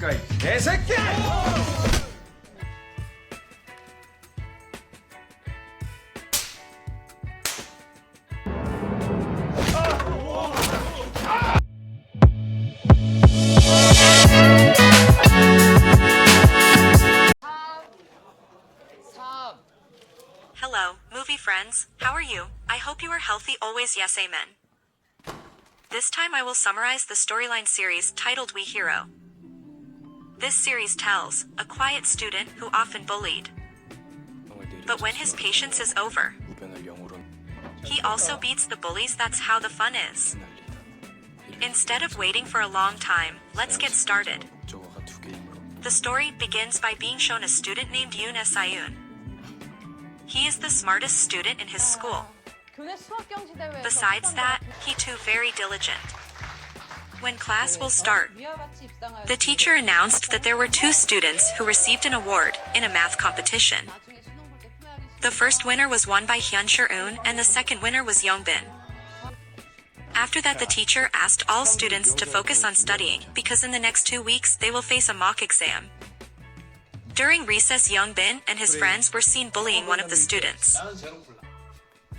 그러니까 이 개새끼! Hello, movie friends. How are you? I hope you are healthy always. Yes, amen. This time I will summarize the storyline series titled We Hero. This series tells a quiet student who often bullied. But when his patience is over, he also beats the bullies. That's how the fun is. Instead of waiting for a long time, let's get started. The story begins by being shown a student named Yeon Shi Eun. He is the smartest student in his school. Besides that, he too very diligent. When class will start, the teacher announced that there were 2 students who received an award in a math competition. The first winner was won by Yeon Shi Eun and the second winner was Yeon Bin. After that, the teacher asked all students to focus on studying because in the next 2 weeks they will face a mock exam. During recess, Yeon Bin and his friends were seen bullying one of the students.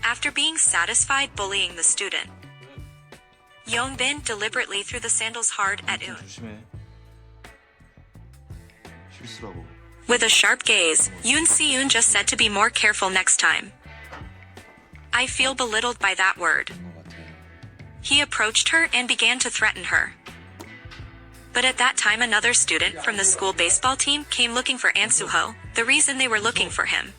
After being satisfied bullying the student, Yeon Bin deliberately threw the sandals hard at Eun. With a sharp gaze, Yeon Shi Eun just said to be more careful next time. I feel belittled by that word. He approached her and began to threaten her. But at that time another student from the school baseball team came looking for An Soo-ho. The reason they were looking for him,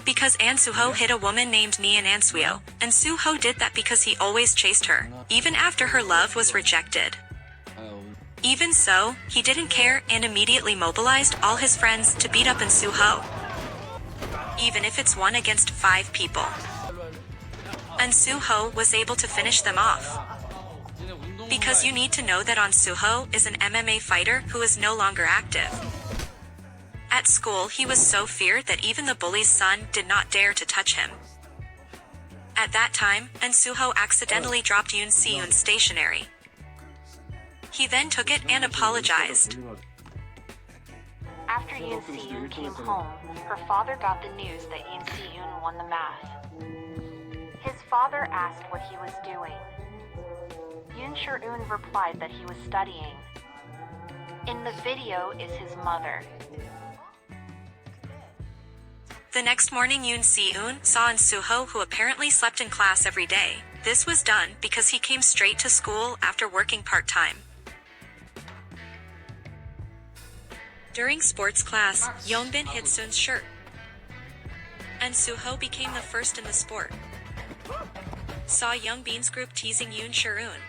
because An Soo-ho hit a woman named Ni An Soo-ho, and Soo-ho did that because he always chased her, even after her love was rejected. Even so, he didn't care and immediately mobilized all his friends to beat up An Soo-ho. Even if it's 1 against 5 people. An Soo-ho was able to finish them off. Because you need to know that An Soo-ho is an MMA fighter who is no longer active. At school he was so feared that even the bully's son did not dare to touch him. At that time, An Soo-ho accidentally dropped Yeon Shi Eun's stationery. He then took it and apologized. After Yeon Shi Eun came home, her father got the news that Yeon Shi Eun won the math. His father asked what he was doing. Yeon Shi Eun replied that he was studying. In the video is his mother. The next morning Yeon Shi Eun saw An Soo-ho, who apparently slept in class every day. This was done because he came straight to school after working part-time. During sports class, Yeon Bin hit Soon's shirt. An Soo-ho became the first in the sport. Saw Yeon Bin's group teasing Yeon Shi Eun.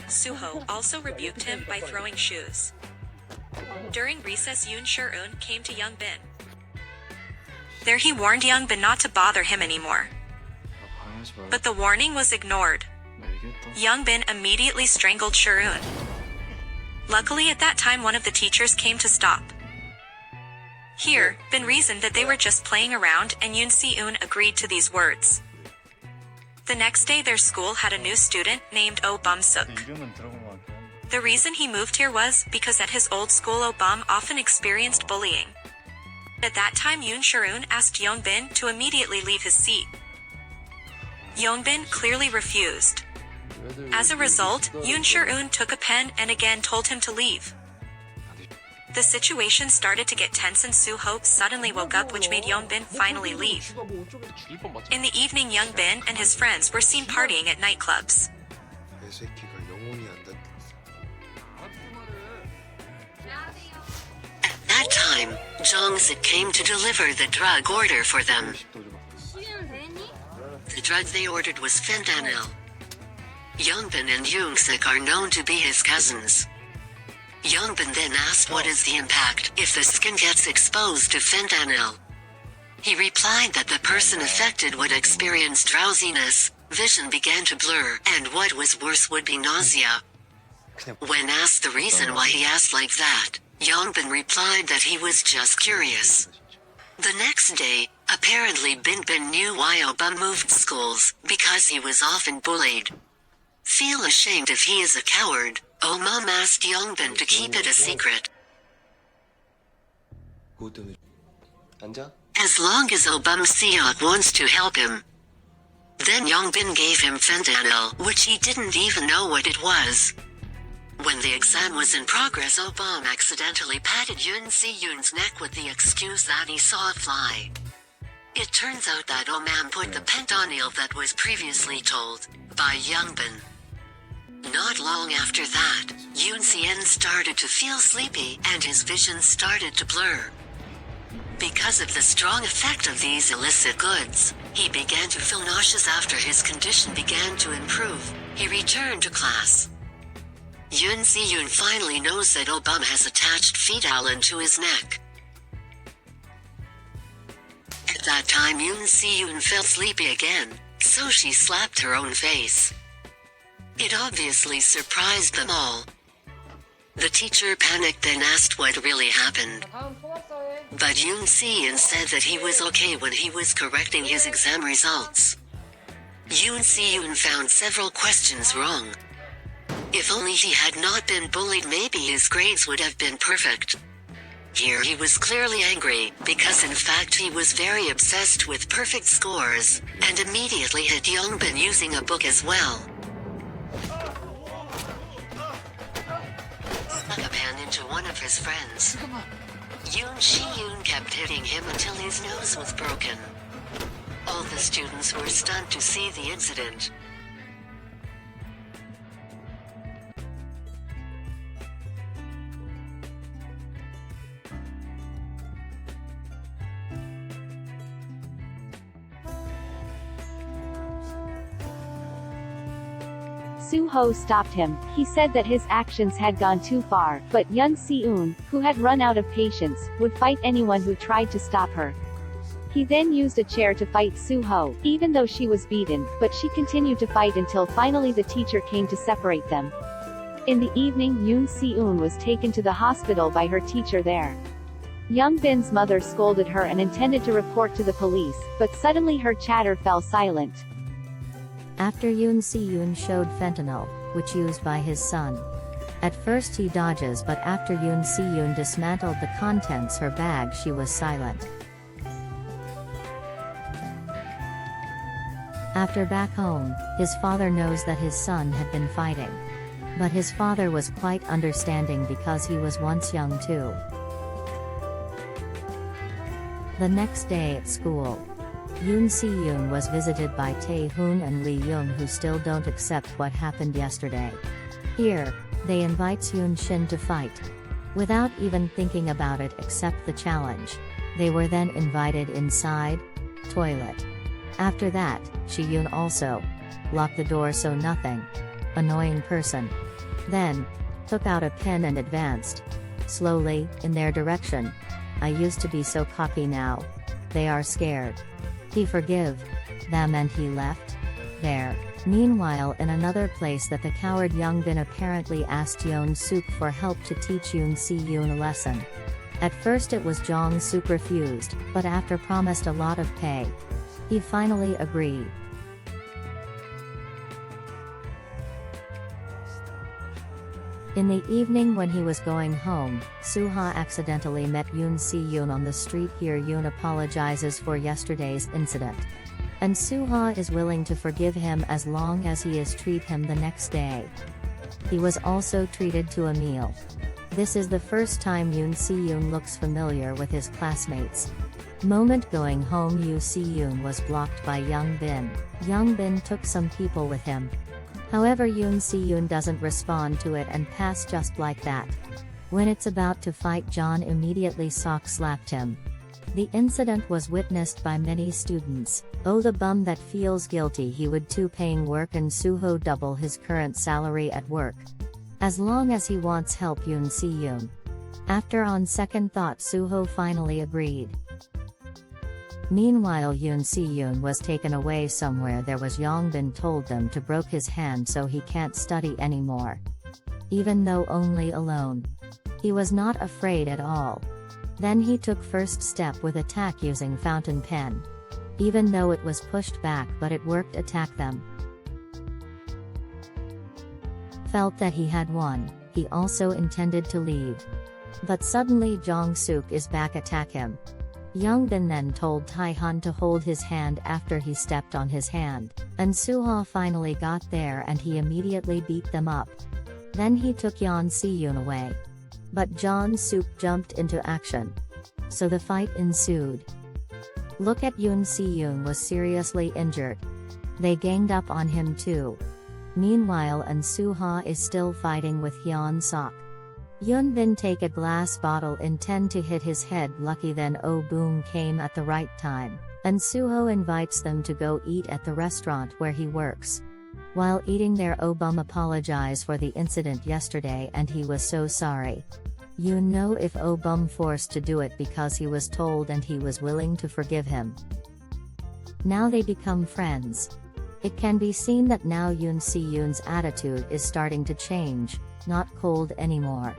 Soo-ho also rebuked him by throwing shoes. During recess, Yeon Shi Eun came to Yeon Bin. There he warned Yeon Bin not to bother him anymore. But the warning was ignored. Yeon Bin immediately strangled Shi Eun. Luckily at that time one of the teachers came to stop. Here, Bin reasoned that they were just playing around and Yeon Shi Eun agreed to these words. The next day their school had a new student named Bum Seok. The reason he moved here was because at his old school Bum often experienced bullying. At that time Yeon Shi Eun asked Yeon Bin to immediately leave his seat. Yeon Bin clearly refused. As a result, Yeon Shi Eun took a pen and again told him to leave. The situation started to get tense and Soo-ho suddenly woke up, which made Yeon Bin finally leave. In the evening Yeon Bin and his friends were seen partying at nightclubs. At that time, Jong-sik came to deliver the drug order for them. The drug they ordered was fentanyl. Yeonbin and Young-sik are known to be his cousins. Yeonbin then asked what is the impact if the skin gets exposed to fentanyl. He replied that the person affected would experience drowsiness, vision began to blur, and what was worse would be nausea. When asked the reason why he asked like that, Yeonbin replied that he was just curious. The next day, apparently Bin knew why Obum moved schools, because he was often bullied. Feel ashamed if he is a coward, Mom asked Yongbin to keep it a secret. 그것 때문에 앉아? As long as Seok wants to help him. Then Yongbin gave him fentanyl, which he didn't even know what it was. When the exam was in progress, Beom accidentally patted Yeon Shi Eun's neck with the excuse that he saw a fly. It turns out that Omam put the fentanyl that was previously told by Yongbin. Not long after that, Yeon Shi Eun started to feel sleepy and his vision started to blur. Because of the strong effect of these illicit goods, he began to feel nauseous. After his condition began to improve, he returned to class. Yeon Shi Eun finally knows that Beom has attached fentanyl to his neck. At that time Yeon Shi Eun felt sleepy again, so she slapped her own face. It obviously surprised them all. The teacher panicked and asked what really happened. But Yeon Shi Eun said that he was okay when he was correcting his exam results. Yeon Shi Eun found several questions wrong. If only he had not been bullied, maybe his grades would have been perfect. Here he was clearly angry, because in fact he was very obsessed with perfect scores, and immediately hit Yongbin using a book as well. Stuck a pen into one of his friends. Yeon Shi Eun kept hitting him until his nose was broken. All the students were stunned to see the incident. Suho stopped him. He said that his actions had gone too far, but Yeon Shi Eun, who had run out of patience, would fight anyone who tried to stop her. He then used a chair to fight Suho, even though she was beaten, but she continued to fight until finally the teacher came to separate them. In the evening, Yeon Shi Eun was taken to the hospital by her teacher there. Yongbin's mother scolded her and intended to report to the police, but suddenly her chatter fell silent. After Yeon Shi Eun showed fentanyl, which used by his son. At first he dodges, but after Yeon Shi Eun dismantled the contents her bag, she was silent. After back home, his father knows that his son had been fighting. But his father was quite understanding because he was once young too. The next day at school, Yeon Shi Eun was visited by Tae-hoon and Lee Young, who still don't accept what happened yesterday. Here, they invite Yoon Shin to fight. Without even thinking about it except the challenge, they were then invited inside toilet. After that, Shi Eun also locked the door so nothing. Annoying person. Then, took out a pen and advanced slowly in their direction. I used to be so cocky, now they are scared. He forgive them and he left there. Meanwhile, in another place, that the coward Yongbin apparently asked Yeon Suk for help to teach Yeon Shi Eun a lesson. At first it was Jong Suk refused, but after promised a lot of pay, he finally agreed. In the evening when he was going home, Suha accidentally met Yeon Shi Eun on the street. Here Yoon apologizes for yesterday's incident. And Suha is willing to forgive him as long as he is treat him the next day. He was also treated to a meal. This is the first time Yeon Shi Eun looks familiar with his classmates. Moment going home, Yeon Shi Eun was blocked by Yongbin. Yongbin took some people with him. However, Yeon Shi Eun doesn't respond to it and pass just like that. When it's about to fight, John immediately Seok slapped him. The incident was witnessed by many students. Oh, the bum that feels guilty. He would too, paying work and Suho double his current salary at work. As long as he wants help, Yeon Shi Eun. After on second thought, Suho finally agreed. Meanwhile, Yeon Shi Eun was taken away somewhere. There was Yongbin told them to broke his hand so he can't study anymore. Even though only alone, he was not afraid at all. Then he took first step with attack using fountain pen. Even though it was pushed back, but it worked, attack them. felt that he had won. He also intended to leave. But suddenly Jong Suk is back attack him. Yongbin then told Taehan to hold his hand after he stepped on his hand, and Suha finally got there and he immediately beat them up. Then he took Yeon Shi Eun away. But Jong Suk jumped into action. So the fight ensued. Look at Yeon Shi Eun was seriously injured. They ganged up on him too. Meanwhile Suha is still fighting with Hyun Seok. Yunbin take a glass bottle intend to hit his head, lucky then Oh Boom came at the right time, and Suho invites them to go eat at the restaurant where he works. While eating there Oh Bum apologized for the incident yesterday and he was so sorry. You know if Oh Bum forced to do it because he was told and he was willing to forgive him. Now they become friends. It can be seen that now Yeon Shi Eun's attitude is starting to change, not cold anymore.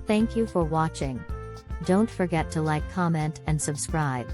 Thank you for watching. Don't forget to like, comment and subscribe.